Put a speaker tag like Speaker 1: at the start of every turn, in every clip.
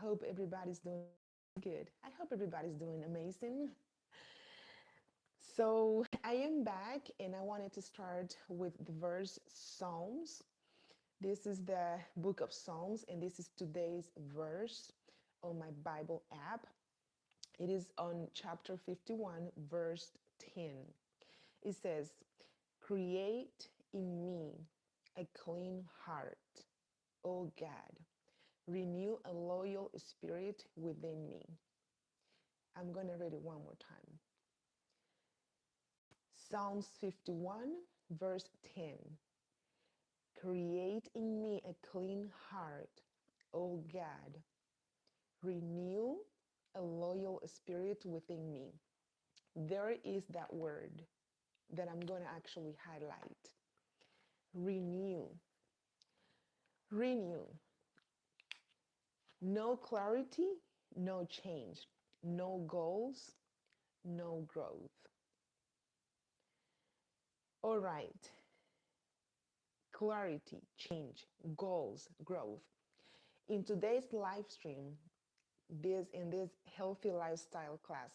Speaker 1: hope everybody's doing good. I hope everybody's doing amazing. So, I am back and I wanted to start with the verse Psalms. This is the book of Psalms, and this is today's verse on my Bible app. It is on chapter 51, verse 10. It says, "Create in me a clean heart, O God. Renew a loyal spirit within me." I'm going to read it one more time. Psalms 51, verse 10. "Create in me a clean heart, O God. Renew a loyal spirit within me." There is that word that I'm going to actually highlight. Renew. Renew. No clarity, no change. No goals, no growth. All right. Clarity, change, goals, growth. In today's live stream, this healthy lifestyle class,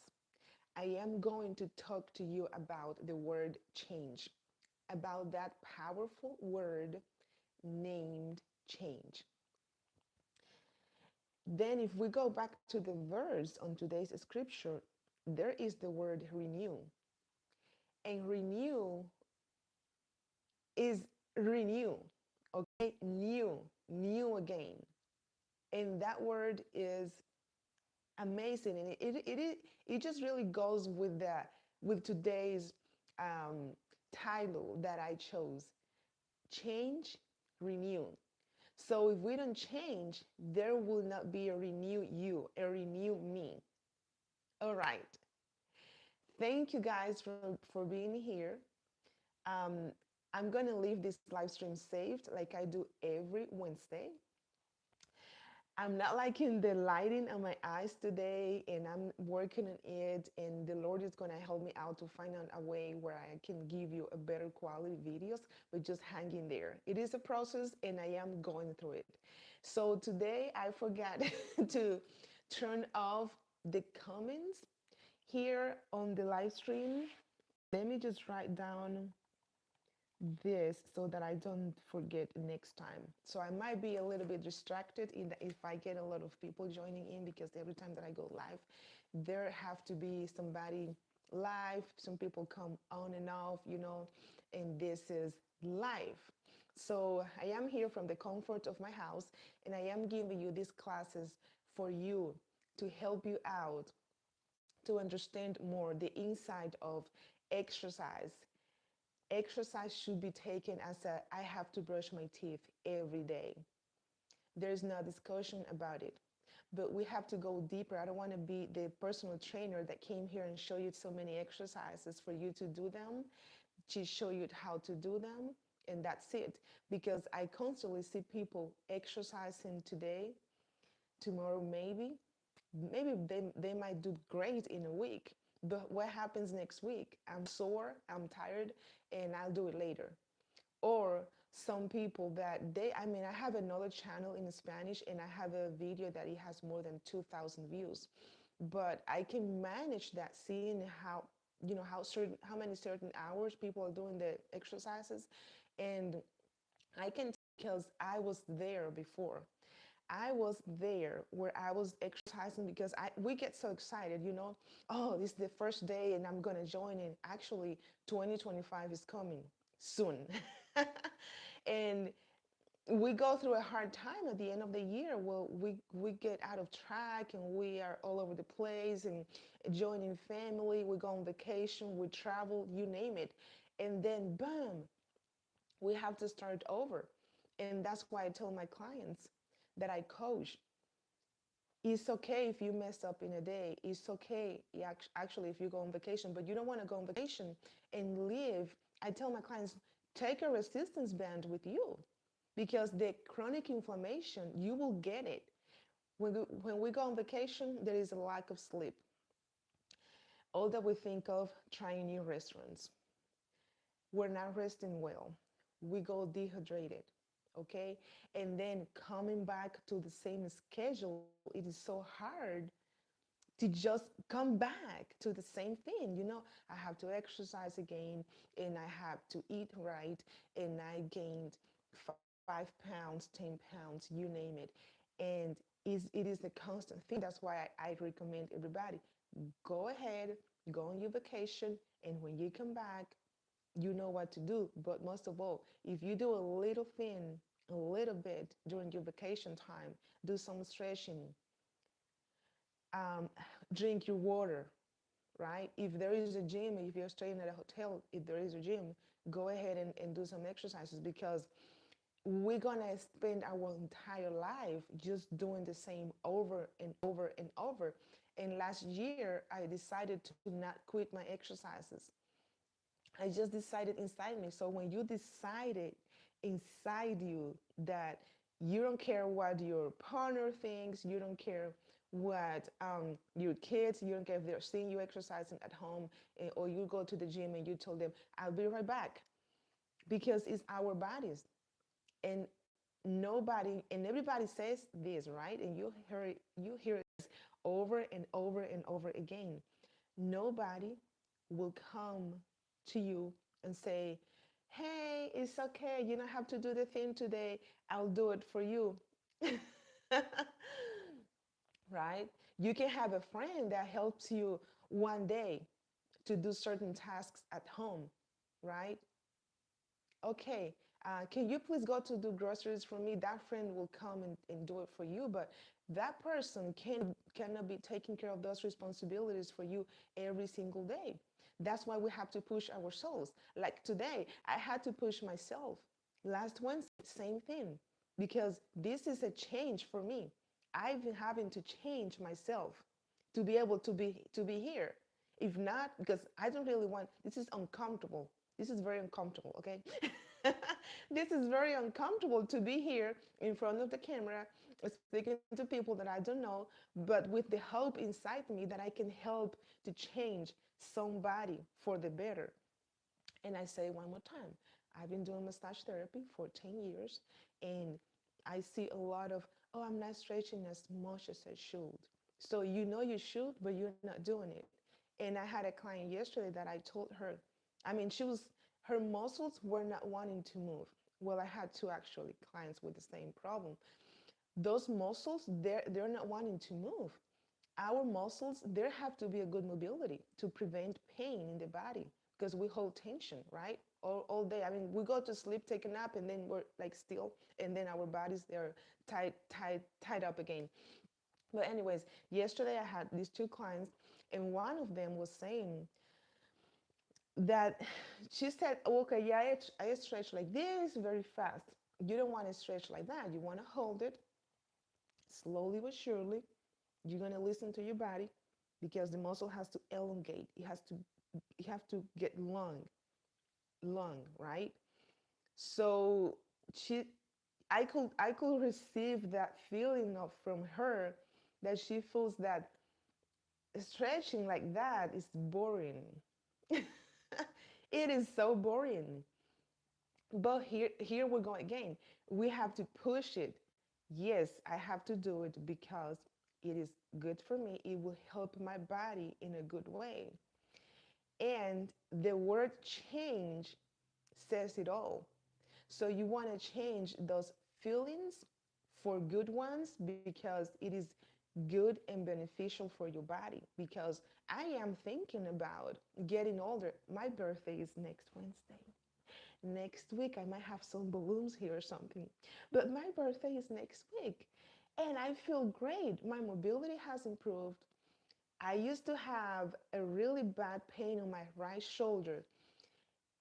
Speaker 1: I am going to talk to you about the word change, about that powerful word named change. Then if we go back to the verse on today's scripture, there is the word renew. And renew is renew, okay? New again. And that word is amazing, and it just really goes with today's um, title that I chose: change, renew. So if we don't change, there will not be a renew you, a renew me. All right. Thank you guys for being here. Um, I'm gonna leave this live stream saved like I do every Wednesday. I'm not liking the lighting on my eyes today, and I'm working on it. And the Lord is going to help me out to find out a way where I can give you a better quality videos, but just hang in there. It is a process, and I am going through it. So today I forgot to turn off the comments here on the live stream. Let me just write down this so that I don't forget next time. So I might be a little bit distracted if I get a lot of people joining in, because every time that I go live, there have to be somebody live. Some people come on and off, and this is live. So I am here from the comfort of my house, and I am giving you these classes for you to help you out to understand more the inside of exercise. Exercise should be taken as I have to brush my teeth every day. There's no discussion about it. But we have to go deeper. I don't want to be the personal trainer that came here and show you so many exercises for you to do them, to show you how to do them, and that's it. Because I constantly see people exercising today, tomorrow maybe they might do great in a week, but what happens next week? I'm sore, I'm tired, and I'll do it later. Or some people that I have another channel in Spanish, and I have a video that it has more than 2,000 views, but I can manage that, seeing how many certain hours people are doing the exercises. And I can, because I was there before. I was there where I was exercising, because we get so excited, oh, this is the first day and I'm going to join in. Actually, 2025 is coming soon. And we go through a hard time at the end of the year. Well, we get out of track, and we are all over the place, and joining family, we go on vacation, we travel, you name it. And then, boom, we have to start over. And that's why I tell my clients that I coach, it's okay if you mess up in a day. It's okay, actually, if you go on vacation, but you don't want to go on vacation and leave. I tell my clients, take a resistance band with you, because the chronic inflammation, you will get it. When we go on vacation, there is a lack of sleep. All that we think of, trying new restaurants. We're not resting well. We go dehydrated. okay? And then coming back to the same schedule, it is so hard to just come back to the same thing. I have to exercise again, and I have to eat right, and I gained 5 pounds, 10 pounds, you name it. And it is a constant thing. That's why I recommend everybody, go ahead, go on your vacation, and when you come back, you know what to do. But most of all, if you do a little thing, a little bit during your vacation time, do some stretching, um, drink your water, right? If there is a gym, if you're staying at a hotel, if there is a gym, go ahead and do some exercises, because we're gonna spend our entire life just doing the same over and over and over. And last year, I decided to not quit my exercises. I just decided inside me. So when you decided inside you that you don't care what your partner thinks, you don't care what your kids, you don't care if they're seeing you exercising at home, or you go to the gym and you told them, I'll be right back, because it's our bodies. And nobody and everybody says this, right? And you hear this over and over and over again. Nobody will come to you and say, hey, it's okay, you don't have to do the thing today, I'll do it for you. Right? You can have a friend that helps you one day to do certain tasks at home, right? Okay, can you please go to do groceries for me? That friend will come and do it for you, but that person cannot be taking care of those responsibilities for you every single day. That's why we have to push ourselves. Like today, I had to push myself. Last Wednesday, same thing, because this is a change for me. I've been having to change myself to be able to be here. If not, because I don't really want, this is uncomfortable. This is very uncomfortable, okay? This is very uncomfortable to be here in front of the camera, speaking to people that I don't know, but with the hope inside me that I can help to change somebody for the better. And I say one more time, I've been doing massage therapy for 10 years, and I see a lot of, oh, I'm not stretching as much as I should. So you should, but you're not doing it. And I had a client yesterday that I told her, I mean, her muscles were not wanting to move. Well, I had two actually clients with the same problem. Those muscles, they're not wanting to move. Our muscles, there have to be a good mobility to prevent pain in the body, because we hold tension, right? All day. I mean, we go to sleep, take a nap, and then we're like still, and then our bodies, they're tied up again. But anyways, yesterday I had these two clients, and one of them was saying that she said, okay, yeah, I stretch like this very fast. You don't want to stretch like that. You want to hold it slowly but surely. You're going to listen to your body, because the muscle has to elongate. You have to get long, right? So she I could receive that feeling of from her, that she feels that stretching like that is boring. It is so boring. But here we go again. We have to push it. Yes, I have to do it because it is good for me. It will help my body in a good way. And the word change says it all. So you want to change those feelings for good ones, because it is good and beneficial for your body. Because I am thinking about getting older. My birthday is next Wednesday. Next week, I might have some balloons here or something. But my birthday is next week. And I feel great. My mobility has improved. I used to have a really bad pain on my right shoulder.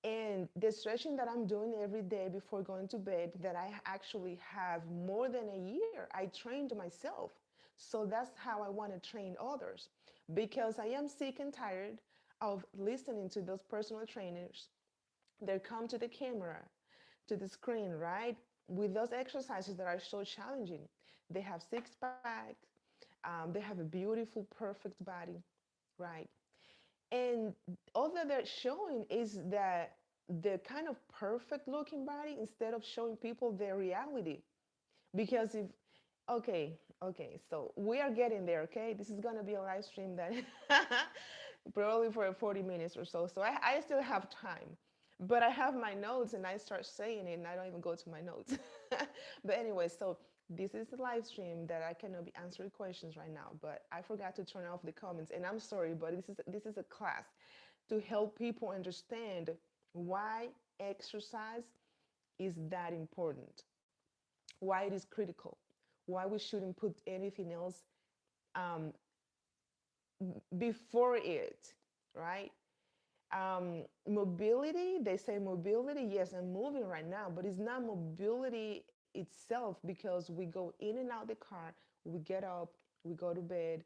Speaker 1: And the stretching that I'm doing every day before going to bed, that I actually have more than a year, I trained myself. So that's how I want to train others, because I am sick and tired of listening to those personal trainers. They come to the camera, to the screen, right? With those exercises that are so challenging. They have six packs, they have a beautiful, perfect body, right? And all that they're showing is that the kind of perfect looking body instead of showing people their reality. Because if, okay, okay, so we are getting there, okay? This is gonna be a live stream that probably for 40 minutes or so. So I still have time. But I have my notes and I start saying it and I don't even go to my notes. But anyway, so this is the live stream that I cannot be answering questions right now. But I forgot to turn off the comments. And I'm sorry, but this is a class to help people understand why exercise is that important, why it is critical, why we shouldn't put anything else um, before it, right? Mobility, they say mobility, yes, I'm moving right now, but it's not mobility itself because we go in and out the car, we get up, we go to bed.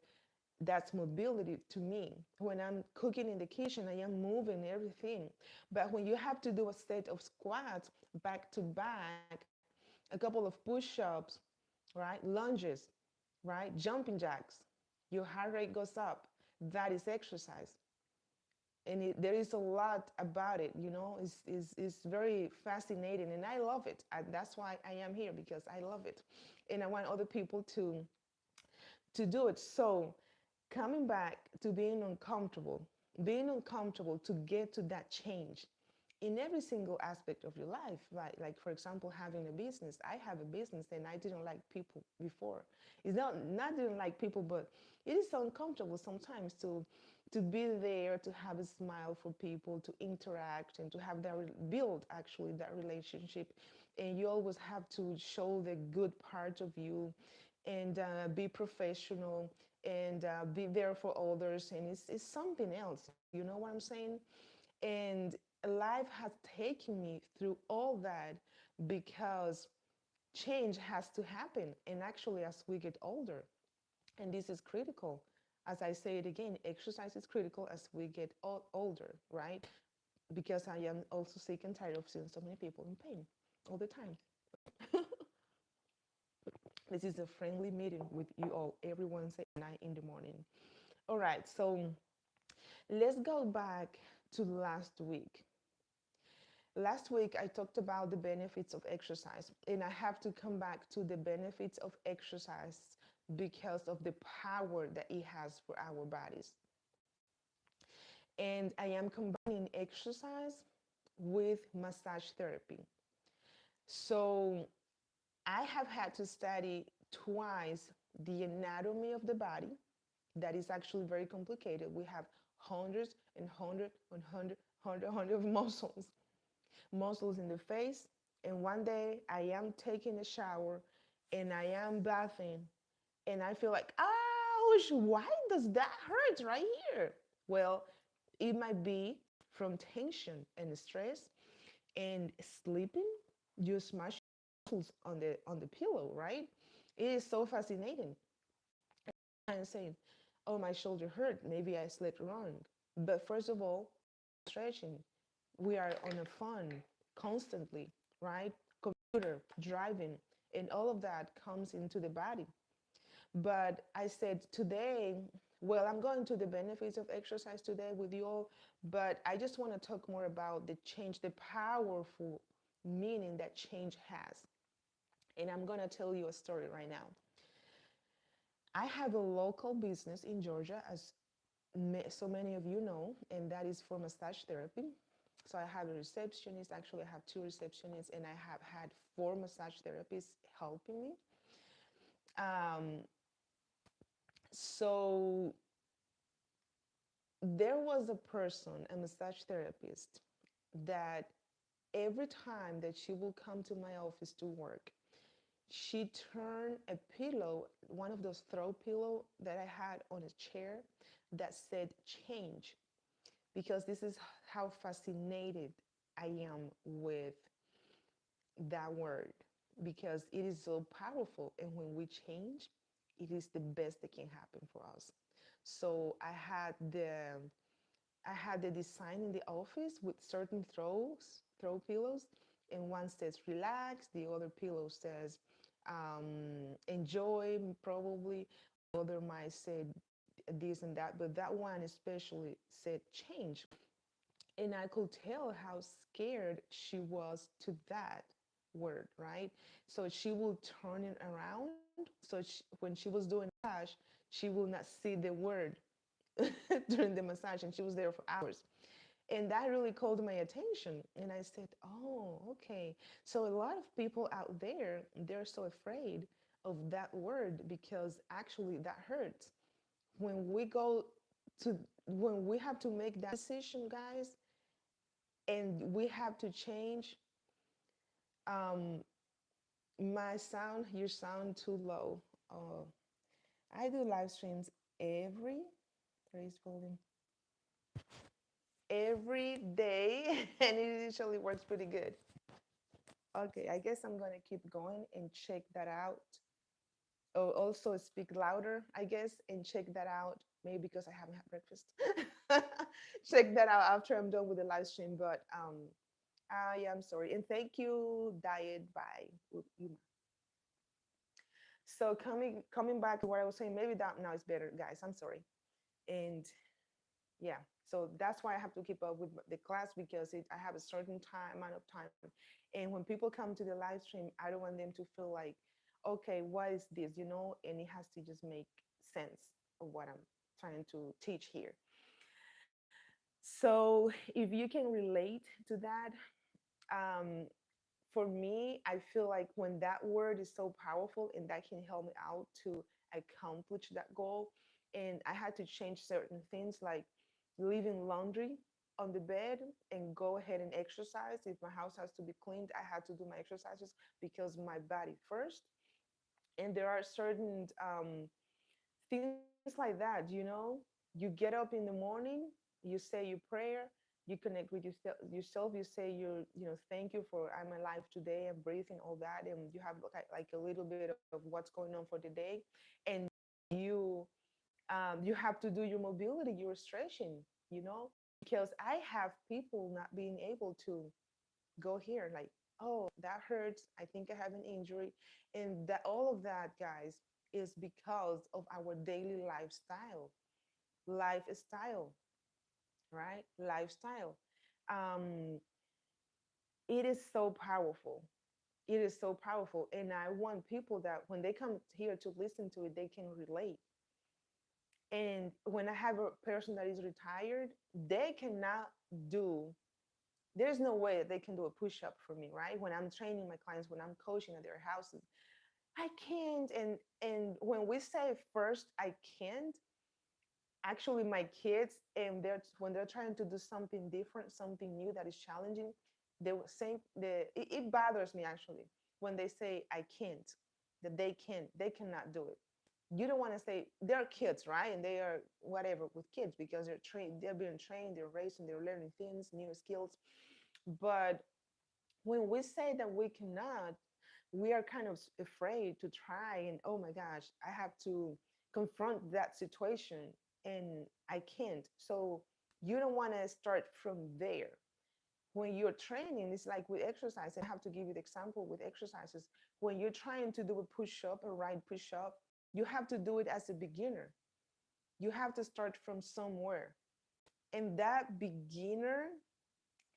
Speaker 1: That's mobility to me. When I'm cooking in the kitchen, I am moving everything. But when you have to do a set of squats back to back, a couple of push-ups, right? Lunges, right? Jumping jacks, your heart rate goes up. That is exercise. And there is a lot about it, it's very fascinating and I love it. That's why I am here, because I love it. And I want other people to do it. So coming back to being uncomfortable to get to that change in every single aspect of your life, right? Like for example, having a business. I have a business and I didn't like people before. It's not didn't like people, but it is so uncomfortable sometimes to be there, to have a smile for people, to interact and to have that build actually that relationship. And you always have to show the good part of you and be professional and be there for others. And it's something else, you know what I'm saying? And life has taken me through all that because change has to happen. And actually, as we get older, and this is critical, as I say it again, exercise is critical as we get older, right? Because I am also sick and tired of seeing so many people in pain all the time. This is a friendly meeting with you all every Wednesday night in the morning. All right, so let's go back to last week. Last week, I talked about the benefits of exercise, and I have to come back to the benefits of exercise because of the power that it has for our bodies. And I am combining exercise with massage therapy. So I have had to study twice the anatomy of the body. That is actually very complicated. We have hundreds and hundreds and hundred of muscles in the face. And one day I am taking a shower and I am bathing and I feel like, ouch, why does that hurt right here? Well, it might be from tension and stress and sleeping. You smash muscles on the pillow, right? It is so fascinating. I'm saying, oh, my shoulder hurt. Maybe I slept wrong. But first of all, stretching. We are on a phone constantly, right? Computer, driving, and all of that comes into the body. But I said today, well, I'm going to the benefits of exercise today with you all, but I just want to talk more about the change, the powerful meaning that change has. And I'm going to tell you a story right now. I have a local business in Georgia, as so many of you know, and that is for massage therapy. So I have a receptionist. Actually, I have two receptionists, and I have had four massage therapists helping me. Um, so there was a person, a massage therapist, that every time that she will come to my office to work, she turned a pillow, one of those throw pillow that I had on a chair that said change, because this is how fascinated I am with that word, because it is so powerful. And when we change, it is the best that can happen for us. So I had the design in the office with certain throw pillows, and one says relax, the other pillow says enjoy, probably. Other might say this and that, but that one especially said change. And I could tell how scared she was to that word, right? So she will turn it around. So when she was doing massage, she will not see the word during the massage, and she was there for hours. And that really called my attention. And I said, oh, okay. So a lot of people out there, they're so afraid of that word because actually that hurts. When we go when we have to make that decision, guys, and we have to change, um, my sound, your sound too low. Uh, I do live streams every, raise volume, every day, and it usually works pretty good. Okay, I guess I'm gonna keep going and check that out. Oh, also speak louder, I guess, and check that out. Maybe because I haven't had breakfast. Check that out after I'm done with the live stream. But yeah, I'm sorry. And thank you, Diet by Uma. So coming back to what I was saying, maybe that now is better, guys. I'm sorry. And yeah, so that's why I have to keep up with the class because I have a certain time amount of time. And when people come to the live stream, I don't want them to feel like, okay, what is this, and it has to just make sense of what I'm trying to teach here. So if you can relate to that, um, for me, I feel like when that word is so powerful and that can help me out to accomplish that goal, and I had to change certain things like leaving laundry on the bed and go ahead and exercise. If my house has to be cleaned, I had to do my exercises because my body first. And there are certain things like that. You get up in the morning, you say your prayer, you connect with yourself, you say thank you for I'm alive today, I'm breathing, all that, and you have like a little bit of what's going on for the day. And you you have to do your mobility, your stretching, because I have people not being able to go here, like, oh, that hurts, I think I have an injury. And that all of that, guys, is because of our daily lifestyle, right? Lifestyle. um it is so powerful. It is so powerful, and I want people that when they come here to listen to it, they can relate. And when I have a person that is retired, they cannot do there's no way that they can do a push-up for me, right? When I'm training my clients, when I'm coaching at their houses, I can't. And when we say first I can't, actually my kids, and they're when they're trying to do something different, something new that is challenging, they will say it bothers me actually when they say I can't, that they cannot do it. You don't want to say they're kids, right? And they are whatever with kids because they're being trained, they're raised, and they're learning things, new skills. But when we say that we cannot, we are kind of afraid to try. And oh my gosh, I have to confront that situation and I can't. So you don't want to start from there. When you're training, it's like with exercise. I have to give you the example with exercises. When you're trying to do a push up, a right push up, you have to do it as a beginner. You have to start from somewhere. And that beginner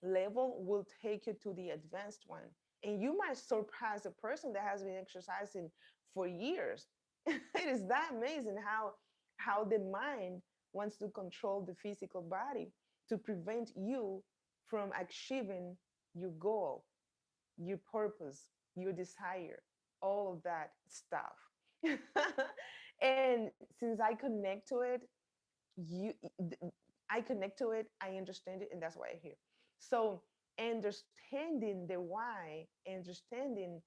Speaker 1: level will take you to the advanced one. And you might surpass a person that has been exercising for years. It is that amazing how the mind wants to control the physical body to prevent you from achieving your goal, your purpose, your desire, all of that stuff. And since I connect to it, you I connect to it, I understand it, and that's why I'm here. So understanding the why, understanding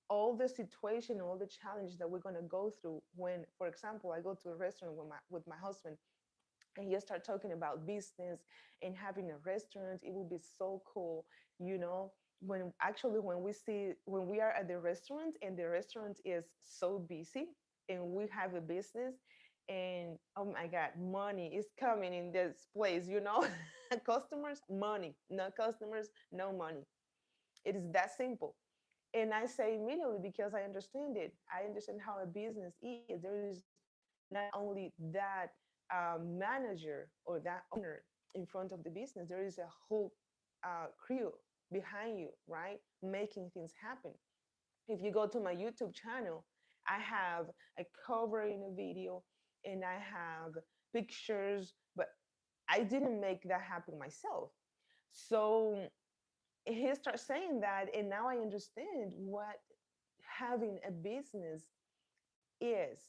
Speaker 1: all the situation, all the challenges that we're going to go through when, for example, I go to a restaurant with my husband, and you start talking about business and having a restaurant, it will be so cool, you know when we are at the restaurant and the restaurant is so busy and we have a business, and oh my god, money is coming in this place. Customers, money, no customers, no money. It is that simple. And I say immediately because I understand it. I understand how a business is. There is not only that manager or that owner. in front of the business. There is a whole crew behind you, right? Making things happen. If you go to my YouTube channel, I have a cover in a video and I have pictures, but I didn't make that happen myself. So he starts saying that, and now I understand what having a business is.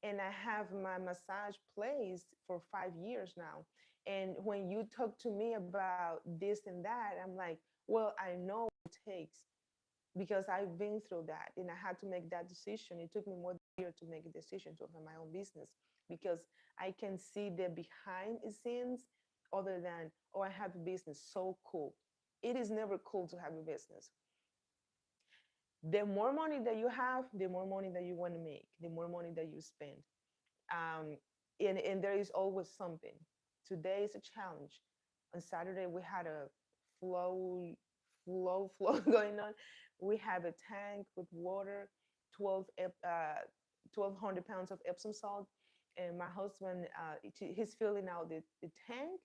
Speaker 1: And I have my massage place for 5 years now. And when you talk to me about this and that, I'm like, well, I know what it takes because I've been through that and I had to make that decision. It took me more than a year to make a decision to open my own business because I can see the behind the scenes other than, oh, I have a business. So cool. It is never cool to have a business. The more money that you have, the more money that you want to make, the more money that you spend. Um, and there is always something. Today is a challenge. On Saturday, we had a flow, flow going on. We have a tank with water, 12, 1,200 pounds of Epsom salt. And my husband, he's filling out the tank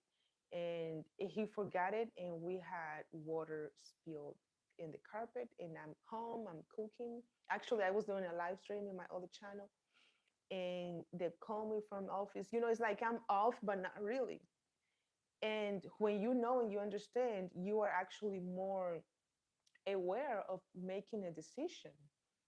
Speaker 1: and he forgot it. And we had water spilled in the carpet. And I'm home, I'm cooking. Actually, I was doing a live stream in my other channel and they call me from office. It's like I'm off, but not really. And when you know and you understand, you are actually more aware of making a decision.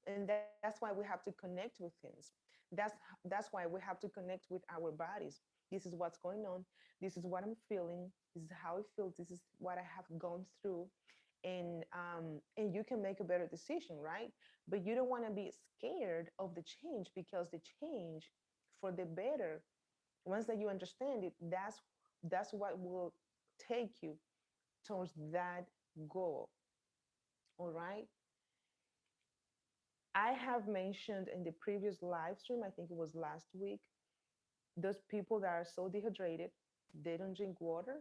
Speaker 1: And that's why we have to connect with things. That's why we have to connect with our bodies. This is what's going on. This is what I'm feeling. This is how I feel. This is what I have gone through. And you can make a better decision, right? But you don't want to be scared of the change because the change for the better, once that you understand it, that's what will take you towards that goal. All right. I have mentioned in the previous live stream, I think it was last week, those people that are so dehydrated, they don't drink water,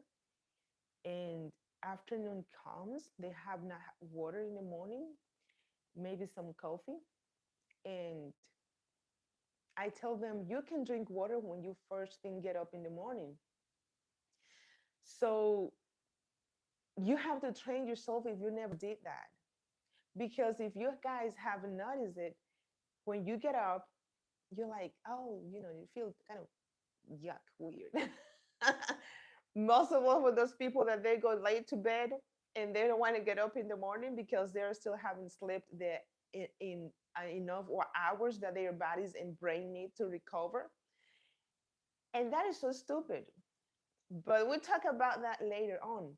Speaker 1: and afternoon comes, they have not water in the morning, maybe some coffee, and I tell them you can drink water when you first thing get up in the morning. So you have to train yourself if you never did that. Because if you guys haven't noticed it, when you get up, you're like, oh, you feel kind of yuck, weird. Most of all, for those people that they go late to bed and they don't want to get up in the morning because they're still haven't slept in enough or hours that their bodies and brain need to recover. And that is so stupid. But we'll talk about that later on.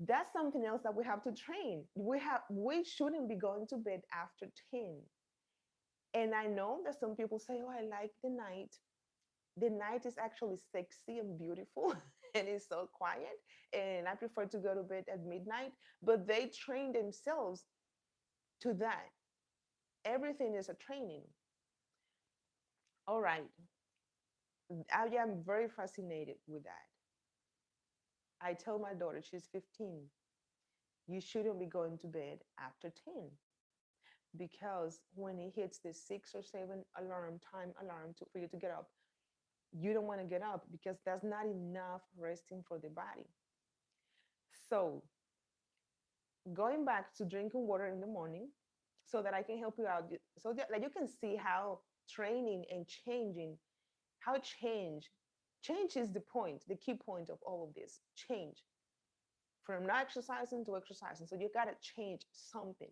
Speaker 1: That's something else that we have to train. We shouldn't be going to bed after 10. And I know that some people say, oh, I like the night. The night is actually sexy and beautiful and it's so quiet. And I prefer to go to bed at midnight. But they train themselves to that. Everything is a training. All right. I am very fascinated with that. I tell my daughter, she's 15, you shouldn't be going to bed after 10 because when it hits the 6 or 7 alarm for you to get up, you don't want to get up because that's not enough resting for the body. So going back to drinking water in the morning so that I can help you out, so that you can see how training and changing, how change is the point, the key point of all of this. Change from not exercising to exercising. So you got to change something.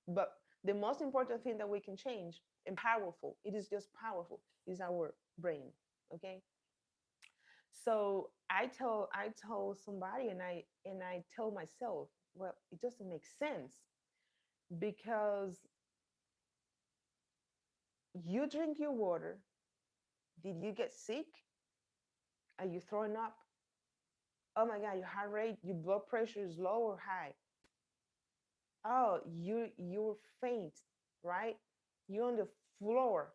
Speaker 1: But the most important thing that we can change and powerful, it is just powerful, is our brain. Okay. So I tell somebody and I tell myself, well, it doesn't make sense because you drink your water. Did you get sick? Are you throwing up? Oh my God, your heart rate, your blood pressure is low or high. Oh, you're faint, right? You're on the floor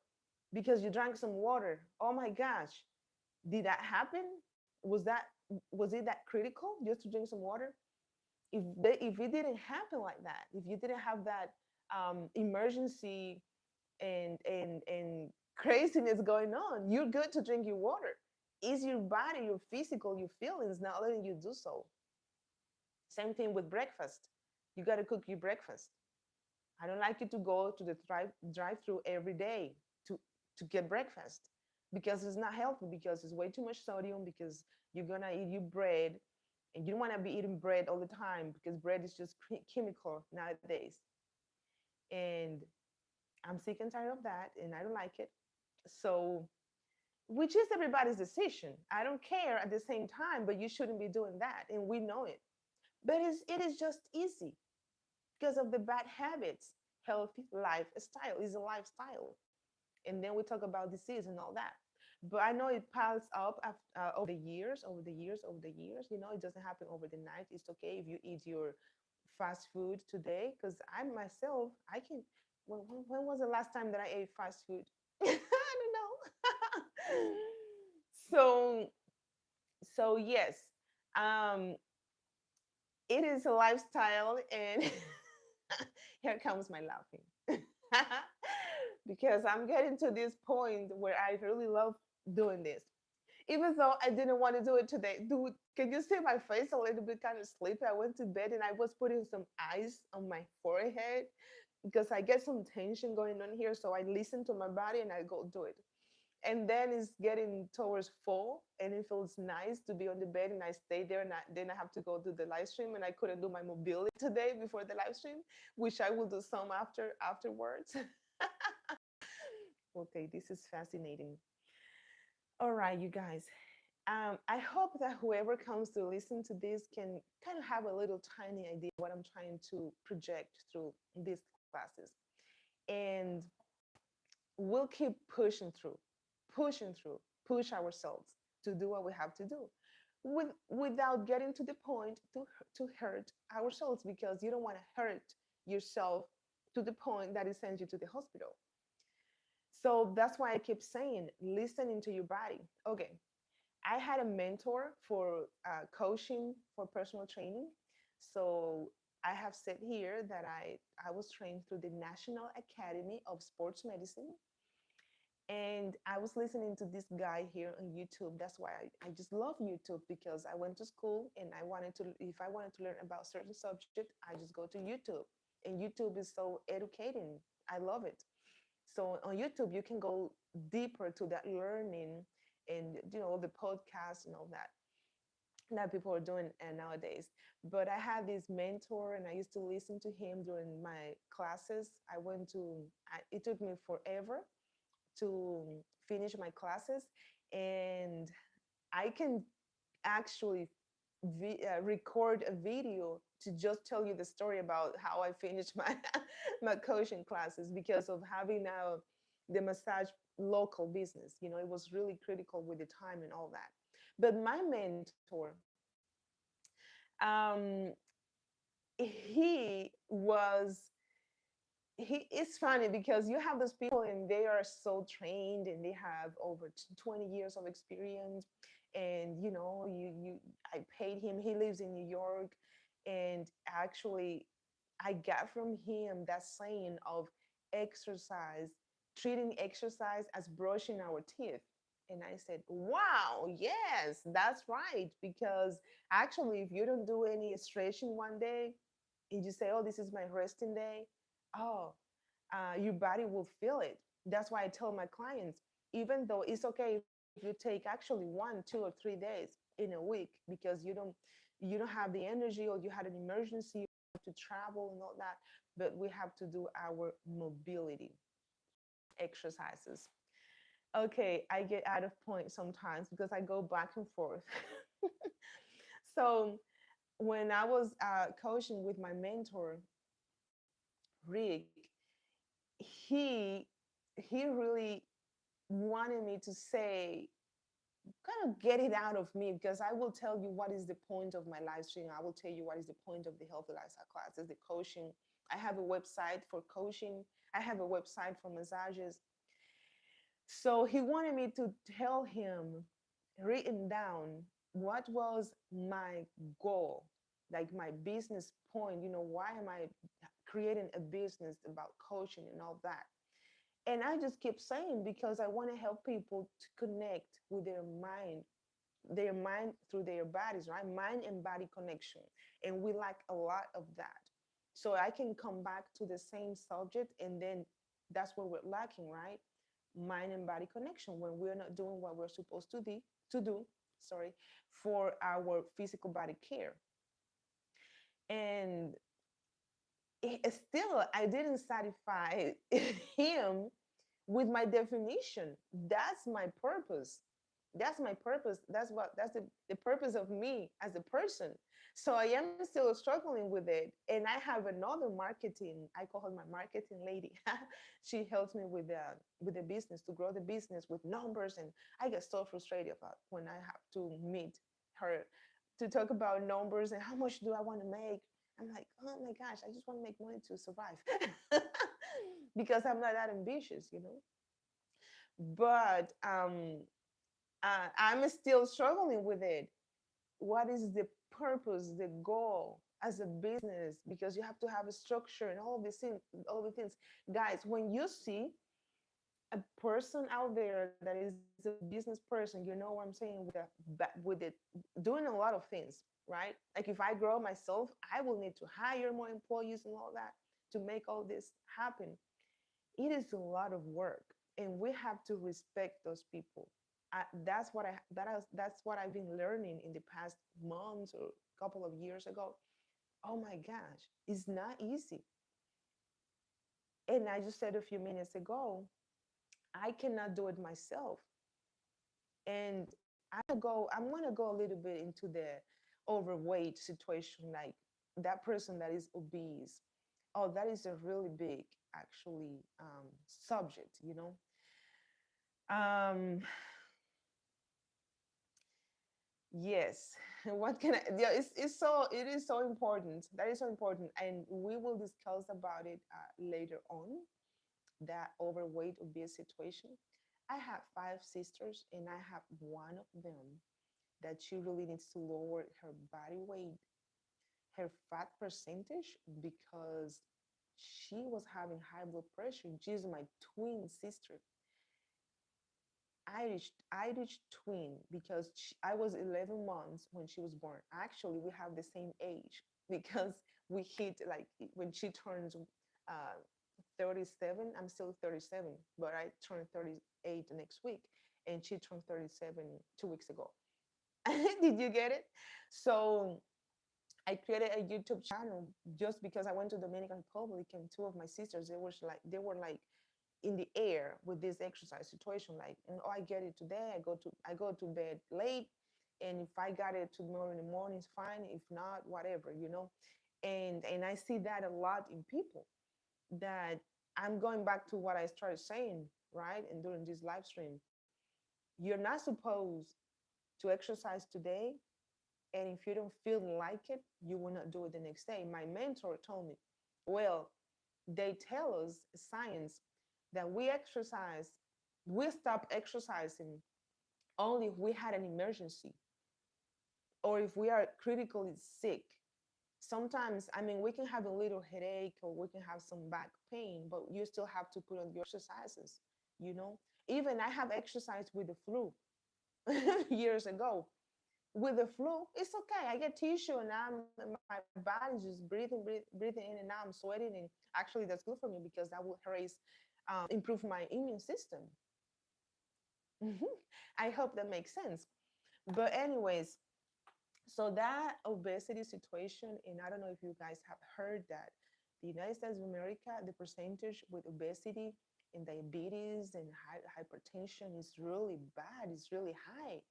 Speaker 1: because you drank some water. Oh my gosh, did that happen? Was it that critical just to drink some water? If it didn't happen like that, if you didn't have that emergency and craziness going on, you're good to drink your water. is your body, your physical, your feelings not letting you do so. Same thing with breakfast. You got to cook your breakfast. I don't like you to go to the drive through every day to to get breakfast because it's not healthy, because it's way too much sodium, because you're gonna eat your bread, and you don't want to be eating bread all the time because bread is just chemical nowadays. And I'm sick and tired of that, and I don't like it. So, which is everybody's decision. I don't care at the same time, but you shouldn't be doing that, and we know it. But it is just easy because of the bad habits. Healthy lifestyle is a lifestyle, and then we talk about disease and all that. But I know it piles up over the years, over the years, over the years. It doesn't happen over the night. It's okay if you eat your fast food today, because I myself, I can. When was the last time that I ate fast food? I don't know. so so yes, um, it is a lifestyle, and here comes my laughing. Because I'm getting to this point where I really love doing this. Even though I didn't want to do it today. Dude, can you see my face a little bit kind of sleepy? I went to bed and I was putting some ice on my forehead because I get some tension going on here. So I listen to my body and I go do it. And then it's getting towards fall, and it feels nice to be on the bed, and I stay there, and then I have to go to the live stream, and I couldn't do my mobility today before the live stream, which I will do some afterwards. Okay, this is fascinating. All right, you guys. I hope that whoever comes to listen to this can kind of have a little tiny idea what I'm trying to project through these classes. And we'll keep pushing through, push ourselves to do what we have to do without getting to the point to hurt ourselves, because you don't want to hurt yourself to the point that it sends you to the hospital. So that's why I keep saying, listening to your body. Okay, I had a mentor for coaching for personal training. So I have said here that I was trained through the National Academy of Sports Medicine. And I was listening to this guy here on YouTube. That's why I just love YouTube, because I went to school and if I wanted to learn about certain subject, I just go to YouTube. And YouTube is so educating. I love it. So on YouTube, you can go deeper to that learning, and the podcast and all that people are doing nowadays. But I had this mentor, and I used to listen to him during my classes. It took me forever to finish my classes, and I can actually record a video to just tell you the story about how I finished my my coaching classes, because of having now the massage local business. It was really critical with the time and all that. But my mentor, um, he was he it's funny because you have those people and they are so trained and they have over 20 years of experience. And I paid him. He lives in New York. And actually, I got from him that saying of exercise, treating exercise as brushing our teeth. And I said, wow, yes, that's right. Because actually, if you don't do any stretching one day and you say, oh, this is my resting day, oh, your body will feel it. That's why I tell my clients, even though it's okay if you take actually 1, 2, or 3 days in a week, because you don't have the energy, or you had an emergency, you have to travel and all that, but we have to do our mobility exercises. Okay, I get out of point sometimes because I go back and forth. So when I was coaching with my mentor, Rick, he he really wanted me to say, kind of get it out of me, because I will tell you what is the point of my live stream. I will tell you what is the point of the healthy lifestyle classes, the coaching. I have a website for coaching. I have a website for massages. So he wanted me to tell him, written down, what was my goal, like my business point. Why am I creating a business about coaching and all that? And I just keep saying because I want to help people to connect with their mind through their bodies, right? Mind and body connection. And we lack a lot of that. So I can come back to the same subject, and then that's what we're lacking, right? Mind and body connection when we're not doing what we're supposed to do, sorry, for our physical body care. And still I didn't satisfy him with my definition. That's my purpose. That's my purpose. That's the purpose of me as a person. So I am still struggling with it. And I have another marketing, I call her my marketing lady. She helps me with the business, to grow the business with numbers. And I get so frustrated about when I have to meet her to talk about numbers and how much do I want to make. I'm like, oh my gosh, I just want to make money to survive. Because I'm not that ambitious. But I'm still struggling with it. What is the purpose, the goal as a business? Because you have to have a structure and all the things. Guys, when you see a person out there that is a business person, you know what I'm saying, with it doing a lot of things, right? Like if I grow myself, I will need to hire more employees and all that to make all this happen. It is a lot of work, and we have to respect those people. That's what I've been learning in the past months or couple of years ago. Oh my gosh, it's not easy. And I just said a few minutes ago, I cannot do it myself. And I'm gonna go a little bit into the overweight situation, like that person that is obese. Oh, that is a really big actually subject. Um, yes. What can I? Yeah, it is so important. That is so important, and we will discuss about it later on. That overweight obese situation. I have five sisters, and I have one of them that she really needs to lower her body weight, her fat percentage, because she was having high blood pressure. She's my twin sister, Irish twin, because I was 11 months when she was born. Actually, we have the same age because we hit like when she turns uh, 37. I'm still 37, but I turned 38 next week, and she turned 37 2 weeks ago. Did you get it? So I created a YouTube channel just because I went to Dominican Republic, and two of my sisters, they were like in the air with this exercise situation. Like, and oh, I get it today. I go to bed late, and if I got it tomorrow in the morning, it's fine. If not, whatever. And I see that a lot in people. That I'm going back to what I started saying, right? And during this live stream, you're not supposed to exercise today, and if you don't feel like it, you will not do it the next day. My mentor told me, well, they tell us science that we stop exercising only if we had an emergency or if we are critically sick. Sometimes, I mean, we can have a little headache or we can have some back pain, but you still have to put on your exercises, you know? Even I have exercised with the flu years ago. With the flu, it's okay. I get tissue and my body's just breathing in, and now I'm sweating. And actually, that's good for me because that will improve my immune system. I hope that makes sense. But anyways, so that obesity situation, and I don't know if you guys have heard that the United States of America, the percentage with obesity and diabetes and hypertension is really bad. It's really high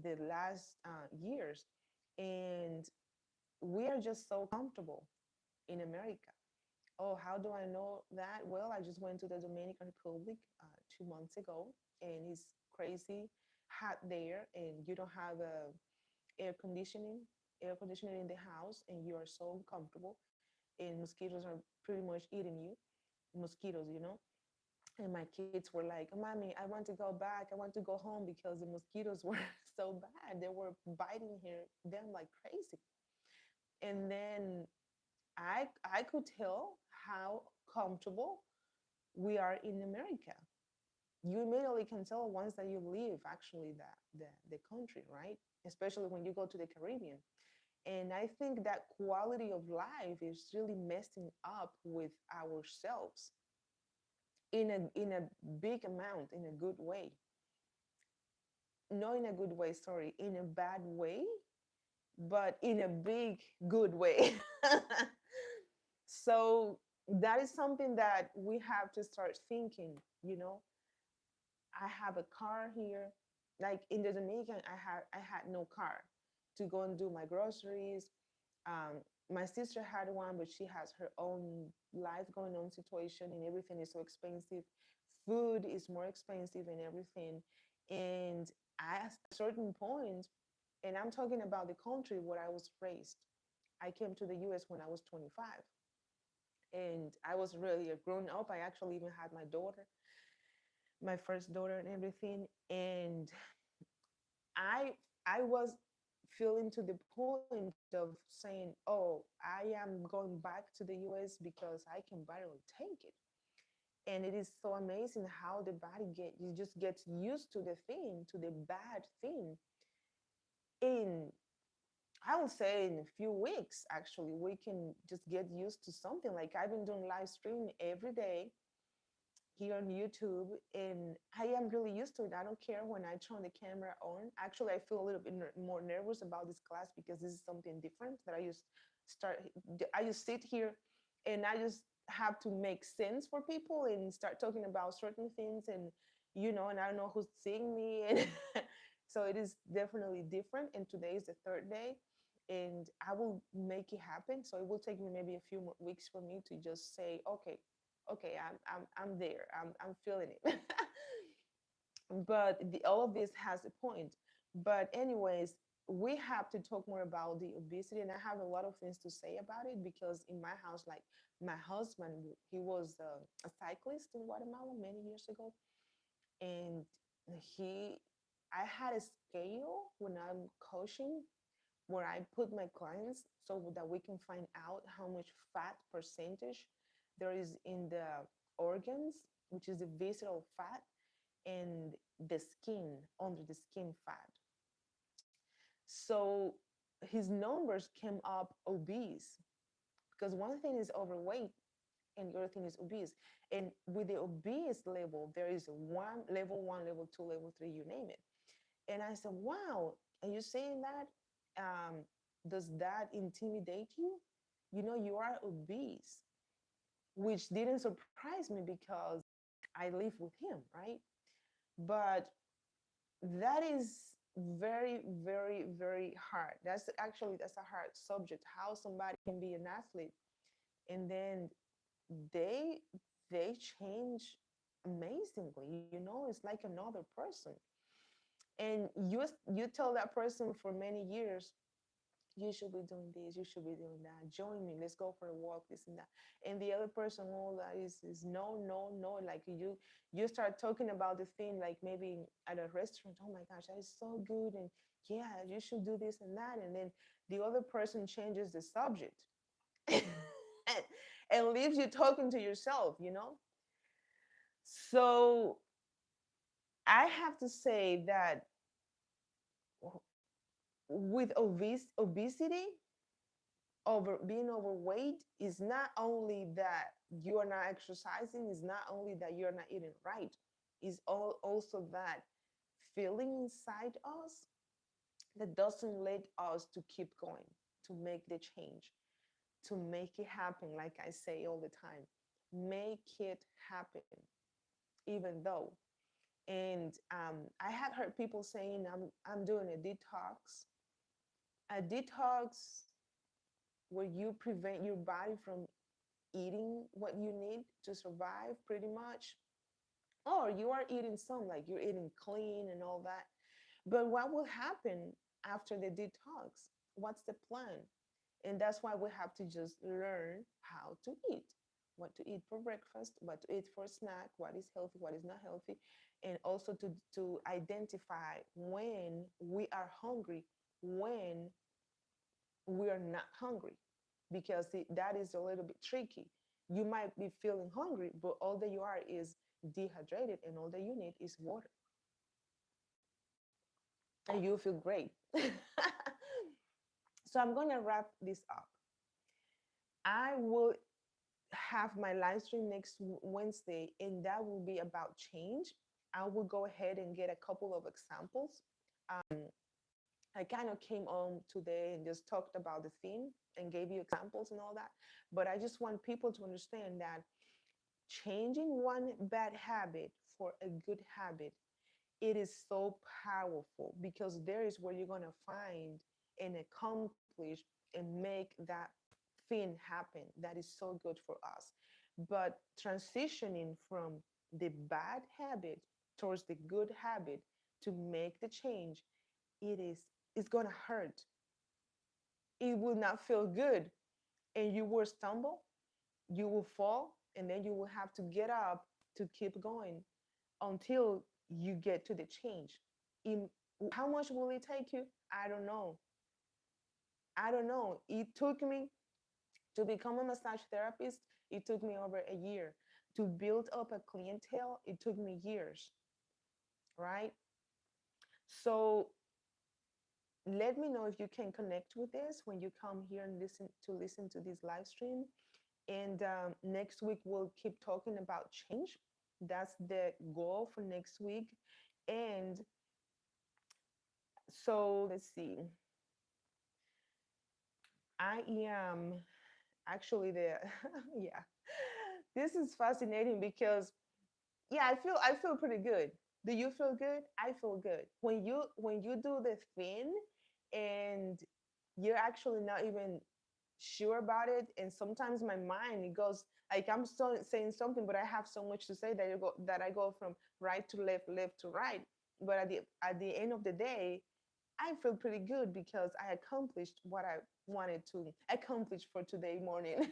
Speaker 1: the last years. And we are just so comfortable in America. Oh, how do I know that? Well, I just went to the Dominican Republic 2 months ago, and it's crazy hot there, and you don't have air conditioning, air conditioning in the house, and you are so uncomfortable. And mosquitoes are pretty much eating you, mosquitoes. And my kids were like, Mommy, I want to go back. I want to go home because the mosquitoes were so bad. They were biting them like crazy. And then I could tell how comfortable we are in America. You immediately can tell once that you leave actually the country, right? Especially when you go to the Caribbean. And I think that quality of life is really messing up with ourselves in a big amount, in a good way. Not in a good way, sorry, in a bad way, but in a big good way. So that is something that we have to start thinking, you know. I have a car here. Like in the Dominican, I had no car to go and do my groceries. My sister had one, but she has her own life going on situation, and everything is so expensive. Food is more expensive and everything. And at a certain point, and I'm talking about the country where I was raised. I came to the US when I was 25, and I was really a grown up. I actually even had my daughter, my first daughter, and everything. And I I was feeling to the point of saying, "Oh, I am going back to the US because I can barely take it." And it is so amazing how the body you just gets used to the thing, to the bad thing in, I would say, in a few weeks. Actually, we can just get used to something. Like I've been doing live streaming every day here on YouTube, and I am really used to it. I don't care when I turn the camera on. Actually, I feel a little bit more nervous about this class because this is something different that start. I just sit here, and I just have to make sense for people and start talking about certain things, and and I don't know who's seeing me, and so it is definitely different. And today is the third day, and I will make it happen. So it will take me maybe a few more weeks for me to just say, okay, I'm there. I'm feeling it. But all of this has a point. But anyways, we have to talk more about the obesity, and I have a lot of things to say about it because in my house, like my husband, he was a cyclist in Guatemala many years ago, and he, I had a scale when I'm coaching where I put my clients so that we can find out how much fat percentage there is in the organs, which is the visceral fat, and the skin, under the skin fat. So his numbers came up obese because one thing is overweight and the other thing is obese. And with the obese level, there is one, level two, level three, you name it. And I said, wow, are you saying that? Um, does that intimidate you? You are obese, which didn't surprise me because I live with him, right? But that is very, very, very hard. That's a hard subject. How somebody can be an athlete and then they they change amazingly. It's like another person. And you tell that person for many years, you should be doing this, you should be doing that, join me, let's go for a walk, this and that. And the other person, all that is no, no, no. Like you start talking about the thing, like maybe at a restaurant, oh my gosh, that is so good, and yeah, you should do this and that. And then the other person changes the subject and, and leaves you talking to yourself. So I have to say that with obesity, being overweight is not only that you are not exercising, is not only that you're not eating right, is also that feeling inside us that doesn't let us to keep going, to make the change, to make it happen. Like I say all the time, make it happen, even though. And I have heard people saying, I'm doing a detox. A detox where you prevent your body from eating what you need to survive, pretty much. Or you are eating some, like you're eating clean and all that. But what will happen after the detox? What's the plan? And that's why we have to just learn how to eat, what to eat for breakfast, what to eat for snack, what is healthy, what is not healthy, and also to identify when we are hungry, when we are not hungry, because that is a little bit tricky. You might be feeling hungry, but all that you are is dehydrated, and all that you need is water, and you feel great. So I'm going to wrap this up. I will have my live stream next Wednesday, and that will be about change. I will go ahead and get a couple of examples. Um, I kind of came on today and just talked about the theme and gave you examples and all that. But I just want people to understand that changing one bad habit for a good habit, it is so powerful, because there is where you're going to find and accomplish and make that thing happen that is so good for us. But transitioning from the bad habit towards the good habit to make the change, it is it's going to hurt. It will not feel good, and you will stumble, you will fall, and then you will have to get up to keep going until you get to the change. In how much will it take you? I don't know. I don't know. It took me to become a massage therapist. It took me over a year. To build up a clientele, it took me years, right? So let me know if you can connect with this when you come here and listen to this live stream. And next week we'll keep talking about change. That's the goal for next week. And so let's see. I am actually the yeah. This is fascinating because yeah, I feel pretty good. Do you feel good? I feel good. When you do the thing and you're actually not even sure about it, and sometimes my mind it goes like I'm still saying something, but I have so much to say that I go from right to left, left to right. But at the end of the day, I feel pretty good because I accomplished what I wanted to accomplish for today morning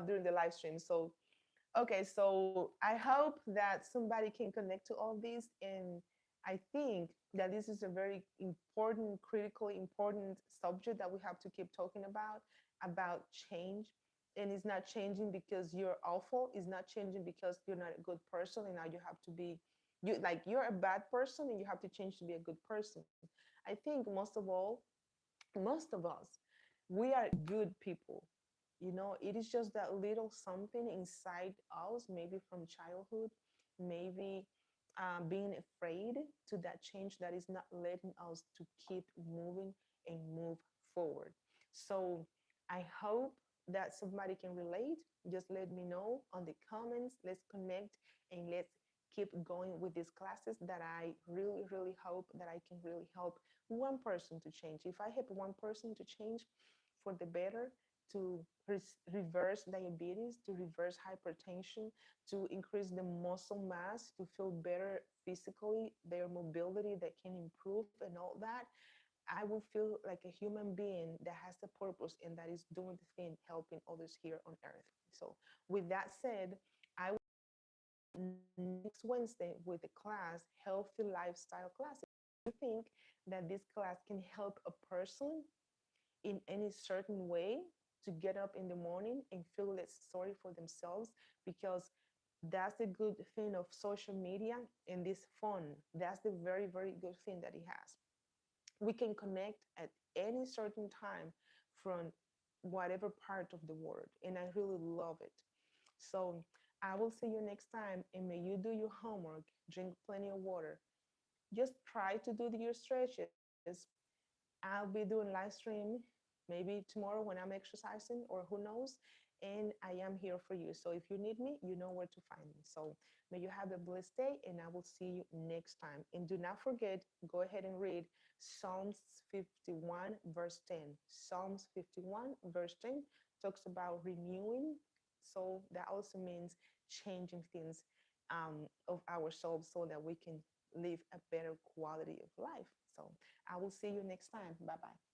Speaker 1: during the live stream. So okay, so I hope that somebody can connect to all this. And I think that this is a very important, critically important subject that we have to keep talking about change. And it's not changing because you're awful. It's not changing because you're not a good person and now you have to be you're a bad person and you have to change to be a good person. I think most of us, we are good people. It is just that little something inside us, maybe from childhood, maybe being afraid to that change that is not letting us to keep moving and move forward. So I hope that somebody can relate. Just let me know on the comments. Let's connect and let's keep going with these classes that I really, really hope that I can really help one person to change. If I help one person to change for the better, to reverse diabetes, to reverse hypertension, to increase the muscle mass, to feel better physically, their mobility that can improve and all that, I will feel like a human being that has a purpose and that is doing the thing, helping others here on earth. So, with that said, I will next Wednesday with the class, Healthy Lifestyle Classes. I think that this class can help a person in any certain way to get up in the morning and feel less sorry for themselves, because that's the good thing of social media and this phone. That's the very, very good thing that it has. We can connect at any certain time from whatever part of the world. And I really love it. So I will see you next time. And may you do your homework, drink plenty of water. Just try to do your stretches. I'll be doing live stream maybe tomorrow when I'm exercising, or who knows. And I am here for you. So if you need me, you know where to find me. So may you have a blessed day, and I will see you next time. And do not forget, go ahead and read Psalms 51, verse 10. Psalms 51, verse 10 talks about renewing. So that also means changing things of ourselves so that we can live a better quality of life. So I will see you next time. Bye bye.